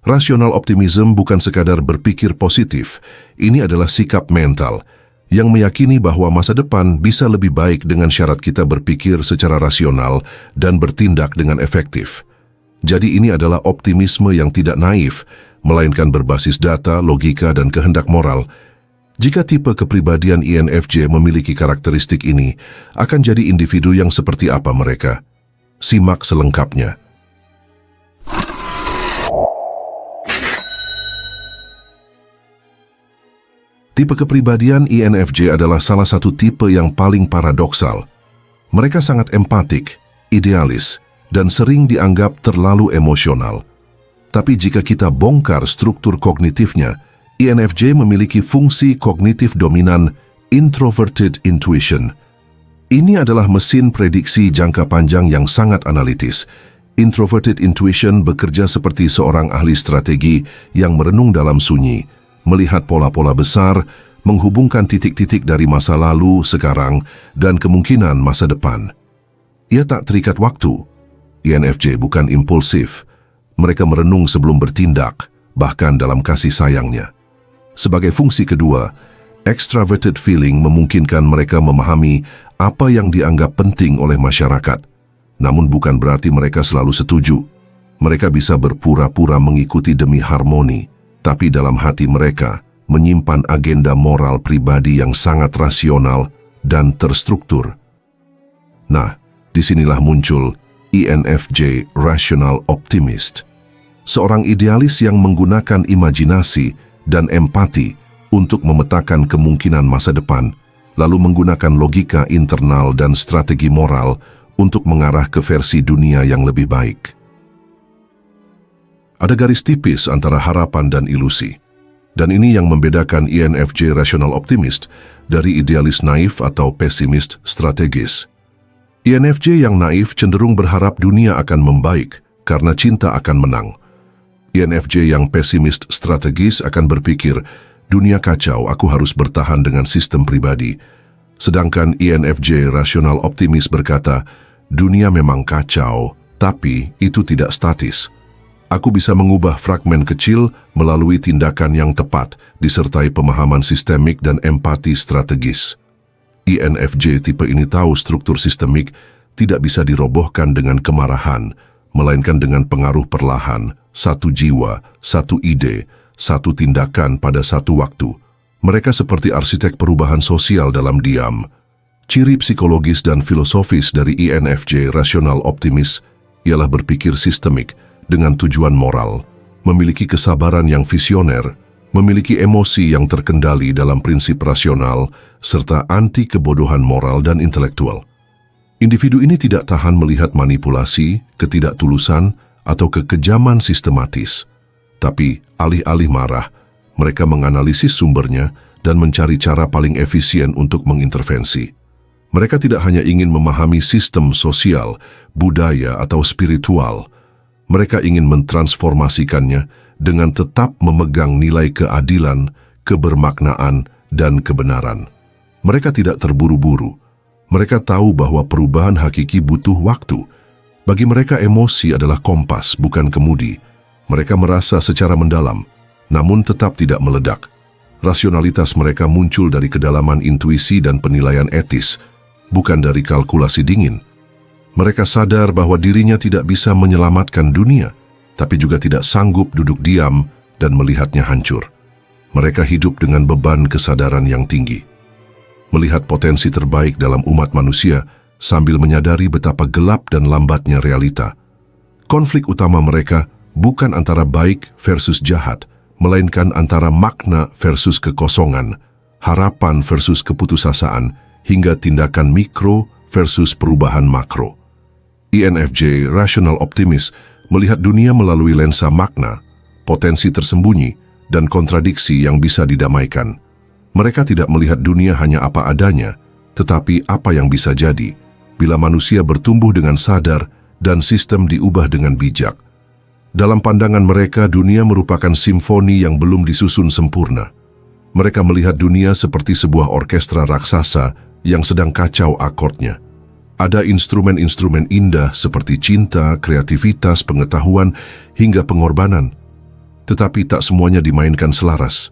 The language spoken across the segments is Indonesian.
Rasional optimism bukan sekadar berpikir positif, ini adalah sikap mental yang meyakini bahwa masa depan bisa lebih baik dengan syarat kita berpikir secara rasional dan bertindak dengan efektif. Jadi ini adalah optimisme yang tidak naif, melainkan berbasis data, logika, dan kehendak moral. Jika tipe kepribadian INFJ memiliki karakteristik ini, akan jadi individu yang seperti apa mereka? Simak selengkapnya. Tipe kepribadian INFJ adalah salah satu tipe yang paling paradoksal. Mereka sangat empatik, idealis, dan sering dianggap terlalu emosional. Tapi jika kita bongkar struktur kognitifnya, INFJ memiliki fungsi kognitif dominan introverted intuition. Ini adalah mesin prediksi jangka panjang yang sangat analitis. Introverted intuition bekerja seperti seorang ahli strategi yang merenung dalam sunyi, melihat pola-pola besar, menghubungkan titik-titik dari masa lalu, sekarang, dan kemungkinan masa depan. Ia tak terikat waktu. INFJ bukan impulsif. Mereka merenung sebelum bertindak, bahkan dalam kasih sayangnya. Sebagai fungsi kedua, extraverted feeling memungkinkan mereka memahami apa yang dianggap penting oleh masyarakat. Namun bukan berarti mereka selalu setuju. Mereka bisa berpura-pura mengikuti demi harmoni, tapi dalam hati mereka menyimpan agenda moral pribadi yang sangat rasional dan terstruktur. Nah, disinilah muncul INFJ Rational Optimist. Seorang idealis yang menggunakan imajinasi dan empati untuk memetakan kemungkinan masa depan, lalu menggunakan logika internal dan strategi moral untuk mengarah ke versi dunia yang lebih baik. Ada garis tipis antara harapan dan ilusi. Dan ini yang membedakan INFJ Rational Optimist dari idealis naif atau pesimis strategis. INFJ yang naif cenderung berharap dunia akan membaik karena cinta akan menang. INFJ yang pesimis strategis akan berpikir, dunia kacau, aku harus bertahan dengan sistem pribadi. Sedangkan INFJ Rational Optimist berkata, dunia memang kacau, tapi itu tidak statis. Aku bisa mengubah fragmen kecil melalui tindakan yang tepat, disertai pemahaman sistemik dan empati strategis. INFJ tipe ini tahu struktur sistemik tidak bisa dirobohkan dengan kemarahan, melainkan dengan pengaruh perlahan, satu jiwa, satu ide, satu tindakan pada satu waktu. Mereka seperti arsitek perubahan sosial dalam diam. Ciri psikologis dan filosofis dari INFJ Rational Optimist ialah berpikir sistemik, dengan tujuan moral, memiliki kesabaran yang visioner, memiliki emosi yang terkendali dalam prinsip rasional, serta anti kebodohan moral dan intelektual. Individu ini tidak tahan melihat manipulasi, ketidaktulusan, atau kekejaman sistematis. Tapi, alih-alih marah, mereka menganalisis sumbernya dan mencari cara paling efisien untuk mengintervensi. Mereka tidak hanya ingin memahami sistem sosial, budaya, atau spiritual. Mereka ingin mentransformasikannya dengan tetap memegang nilai keadilan, kebermaknaan, dan kebenaran. Mereka tidak terburu-buru. Mereka tahu bahwa perubahan hakiki butuh waktu. Bagi mereka emosi adalah kompas, bukan kemudi. Mereka merasa secara mendalam, namun tetap tidak meledak. Rasionalitas mereka muncul dari kedalaman intuisi dan penilaian etis, bukan dari kalkulasi dingin. Mereka sadar bahwa dirinya tidak bisa menyelamatkan dunia, tapi juga tidak sanggup duduk diam dan melihatnya hancur. Mereka hidup dengan beban kesadaran yang tinggi. Melihat potensi terbaik dalam umat manusia sambil menyadari betapa gelap dan lambatnya realita. Konflik utama mereka bukan antara baik versus jahat, melainkan antara makna versus kekosongan, harapan versus keputusasaan, hingga tindakan mikro versus perubahan makro. INFJ Rational Optimist melihat dunia melalui lensa makna, potensi tersembunyi, dan kontradiksi yang bisa didamaikan. Mereka tidak melihat dunia hanya apa adanya, tetapi apa yang bisa jadi bila manusia bertumbuh dengan sadar dan sistem diubah dengan bijak. Dalam pandangan mereka, dunia merupakan simfoni yang belum disusun sempurna. Mereka melihat dunia seperti sebuah orkestra raksasa yang sedang kacau akordnya. Ada instrumen-instrumen indah seperti cinta, kreativitas, pengetahuan, hingga pengorbanan. tetapi tak semuanya dimainkan selaras.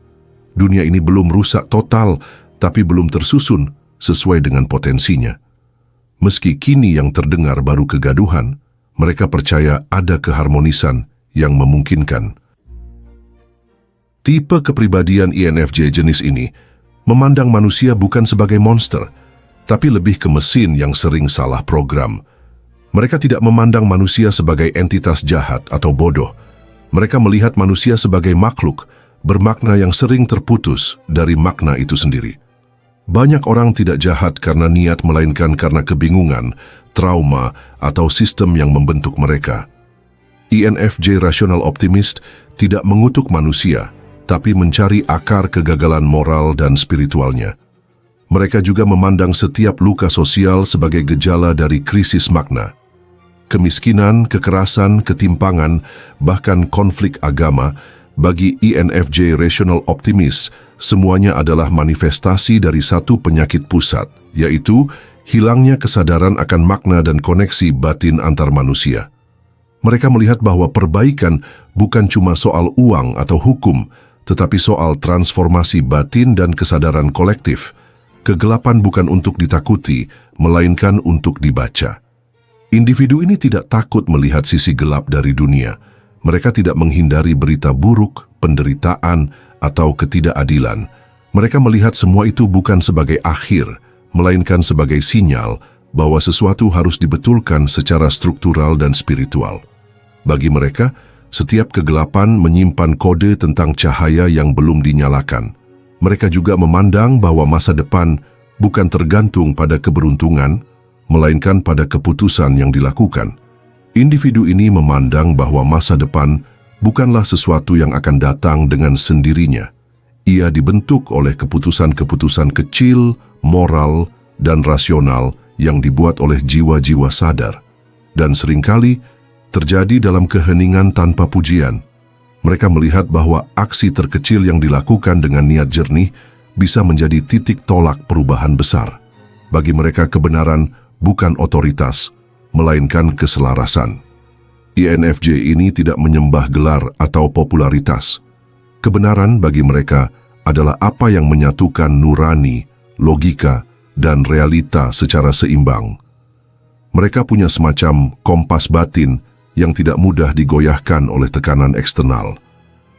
Dunia ini belum rusak total, tapi belum tersusun sesuai dengan potensinya. Meski kini yang terdengar baru kegaduhan, mereka percaya ada keharmonisan yang memungkinkan. Tipe kepribadian INFJ jenis ini memandang manusia bukan sebagai monster, tapi lebih ke mesin yang sering salah program. Mereka tidak memandang manusia sebagai entitas jahat atau bodoh. Mereka melihat manusia sebagai makhluk bermakna yang sering terputus dari makna itu sendiri. Banyak orang tidak jahat karena niat, melainkan karena kebingungan, trauma, atau sistem yang membentuk mereka. INFJ rasional optimist tidak mengutuk manusia, tapi mencari akar kegagalan moral dan spiritualnya. Mereka juga memandang setiap luka sosial sebagai gejala dari krisis makna. Kemiskinan, kekerasan, ketimpangan, bahkan konflik agama, bagi INFJ rational optimist, semuanya adalah manifestasi dari satu penyakit pusat, yaitu hilangnya kesadaran akan makna dan koneksi batin antar manusia. Mereka melihat bahwa perbaikan bukan cuma soal uang atau hukum, tetapi soal transformasi batin dan kesadaran kolektif. Kegelapan bukan untuk ditakuti, melainkan untuk dibaca. Individu ini tidak takut melihat sisi gelap dari dunia. Mereka tidak menghindari berita buruk, penderitaan, atau ketidakadilan. Mereka melihat semua itu bukan sebagai akhir, melainkan sebagai sinyal bahwa sesuatu harus dibetulkan secara struktural dan spiritual. Bagi mereka, setiap kegelapan menyimpan kode tentang cahaya yang belum dinyalakan. Mereka juga memandang bahwa masa depan bukan tergantung pada keberuntungan, melainkan pada keputusan yang dilakukan. Individu ini memandang bahwa masa depan bukanlah sesuatu yang akan datang dengan sendirinya. Ia dibentuk oleh keputusan-keputusan kecil, moral, dan rasional yang dibuat oleh jiwa-jiwa sadar. Dan seringkali terjadi dalam keheningan tanpa pujian. Mereka melihat bahwa aksi terkecil yang dilakukan dengan niat jernih bisa menjadi titik tolak perubahan besar. Bagi mereka, kebenaran bukan otoritas, melainkan keselarasan. INFJ ini tidak menyembah gelar atau popularitas. Kebenaran bagi mereka adalah apa yang menyatukan nurani, logika, dan realita secara seimbang. Mereka punya semacam kompas batin yang tidak mudah digoyahkan oleh tekanan eksternal.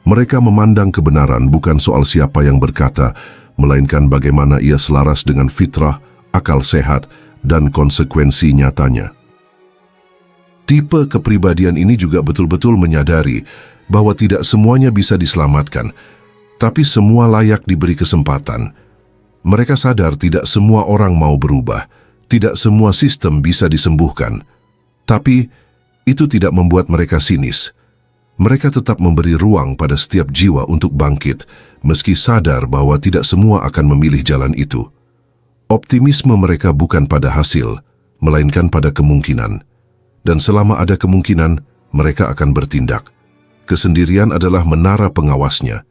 Mereka memandang kebenaran bukan soal siapa yang berkata, melainkan bagaimana ia selaras dengan fitrah, akal sehat, dan konsekuensi nyatanya. Tipe kepribadian ini juga betul-betul menyadari bahwa tidak semuanya bisa diselamatkan, tapi semua layak diberi kesempatan. Mereka sadar tidak semua orang mau berubah, tidak semua sistem bisa disembuhkan. Tapi itu tidak membuat mereka sinis. Mereka tetap memberi ruang pada setiap jiwa untuk bangkit, meski sadar bahwa tidak semua akan memilih jalan itu. Optimisme mereka bukan pada hasil, melainkan pada kemungkinan. Dan selama ada kemungkinan, mereka akan bertindak. Kesendirian adalah menara pengawasnya.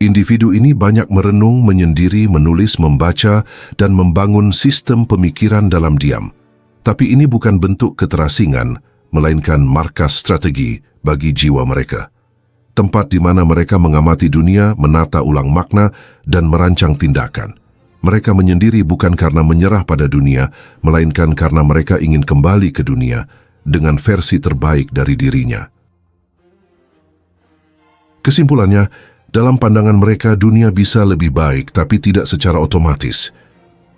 Individu ini banyak merenung, menyendiri, menulis, membaca, dan membangun sistem pemikiran dalam diam. Tapi ini bukan bentuk keterasingan, melainkan markas strategi bagi jiwa mereka. Tempat di mana mereka mengamati dunia, menata ulang makna, dan merancang tindakan. Mereka menyendiri bukan karena menyerah pada dunia, melainkan karena mereka ingin kembali ke dunia dengan versi terbaik dari dirinya. Kesimpulannya, dalam pandangan mereka dunia bisa lebih baik tapi tidak secara otomatis.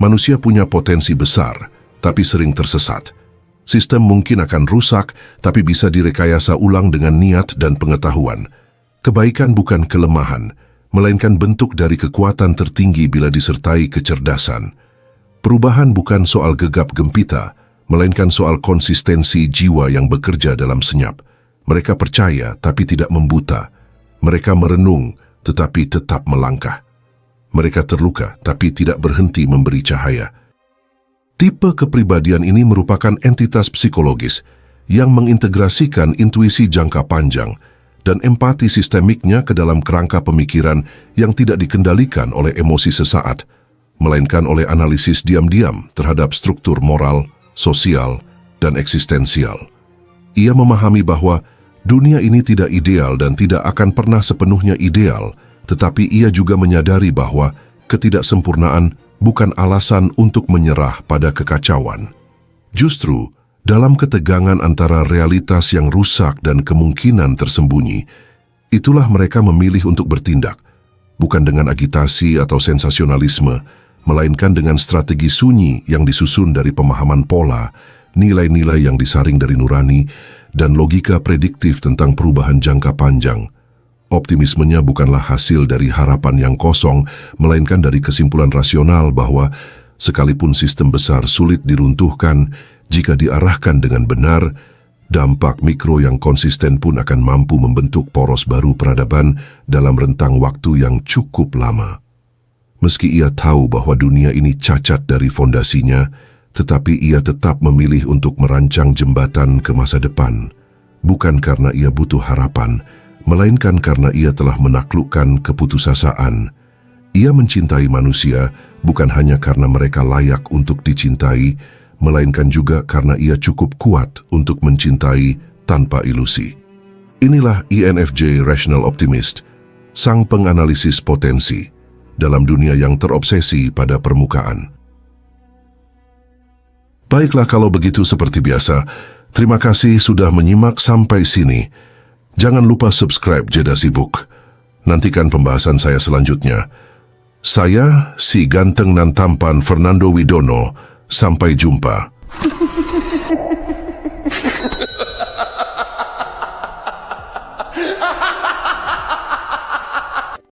Manusia punya potensi besar, tapi sering tersesat. Sistem mungkin akan rusak, tapi bisa direkayasa ulang dengan niat dan pengetahuan. Kebaikan bukan kelemahan, melainkan bentuk dari kekuatan tertinggi bila disertai kecerdasan. Perubahan bukan soal gegap gempita, melainkan soal konsistensi jiwa yang bekerja dalam senyap. Mereka percaya tapi tidak membuta. Mereka merenung tetapi tetap melangkah. Mereka terluka tapi tidak berhenti memberi cahaya. Tipe kepribadian ini merupakan entitas psikologis yang mengintegrasikan intuisi jangka panjang dan empati sistemiknya ke dalam kerangka pemikiran yang tidak dikendalikan oleh emosi sesaat, melainkan oleh analisis diam-diam terhadap struktur moral, sosial, dan eksistensial. Ia memahami bahwa Dunia ini tidak ideal dan tidak akan pernah sepenuhnya ideal, tetapi ia juga menyadari bahwa ketidaksempurnaan bukan alasan untuk menyerah pada kekacauan. Justru, dalam ketegangan antara realitas yang rusak dan kemungkinan tersembunyi, itulah mereka memilih untuk bertindak, bukan dengan agitasi atau sensasionalisme, melainkan dengan strategi sunyi yang disusun dari pemahaman pola, nilai-nilai yang disaring dari nurani, dan logika prediktif tentang perubahan jangka panjang. Optimismenya bukanlah hasil dari harapan yang kosong, melainkan dari kesimpulan rasional bahwa sekalipun sistem besar sulit diruntuhkan, jika diarahkan dengan benar, dampak mikro yang konsisten pun akan mampu membentuk poros baru peradaban dalam rentang waktu yang cukup lama. Meski ia tahu bahwa dunia ini cacat dari fondasinya, tetapi ia tetap memilih untuk merancang jembatan ke masa depan, bukan karena ia butuh harapan, melainkan karena ia telah menaklukkan keputusasaan. Ia mencintai manusia bukan hanya karena mereka layak untuk dicintai, melainkan juga karena ia cukup kuat untuk mencintai tanpa ilusi. Inilah INFJ Rational Optimist, sang penganalisis potensi dalam dunia yang terobsesi pada permukaan. Baiklah kalau begitu seperti biasa, terima kasih sudah menyimak sampai sini. Jangan lupa subscribe Jeda Sibuk. Nantikan pembahasan saya selanjutnya. Saya, si ganteng nan tampan Fernando Widono. Sampai jumpa.